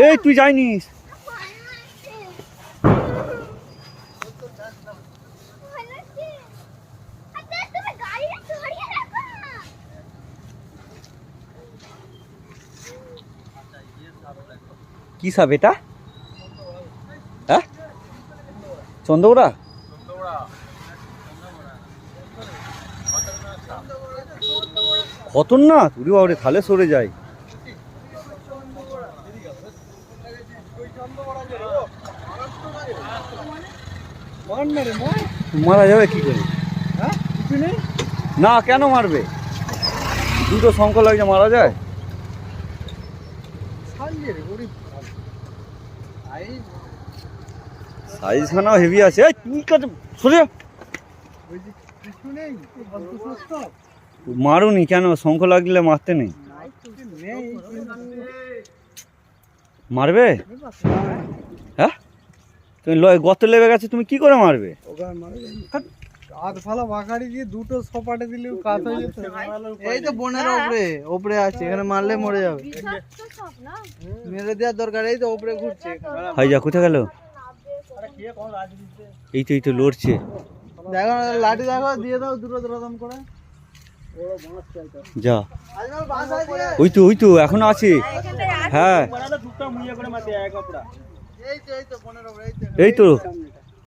এই তুই যাইনিস? কি সাপ এটা? হ্যাঁ, চন্দ্রগোড়া। খতরনাক, উড়ি বাবারে, তাহলে সরে যায়। মারা যাবে কি করে? না, কেন মারবে? দুটো শঙ্খ লাগছে, মারা যায়? সাইজ খানাও হেভি আছে। তুই কত সরে মারুনি কেন? শঙ্খ লাগলে মারতে নেই? মারবে? হ্যাঁ, তুমি গর্ত লেগে গেছে, তুমি কি করে মারবে? দুটো সপাটে দিলে কাজ হয়ে যেত। এই তো বনের ওপরে আছে, এখানে মারলে মরে যাবে। মেরে দেওয়ার দরকার। এই তো ওপরে ঘুরছে। হাই যা, কোথায় গেল? এই তো লড়ছে। দেখো লাঠি, দেখো দিয়ে দাও দুটো দরদম করে। যা, ওই তো এখনো আছে। হ্যাঁ, এই তো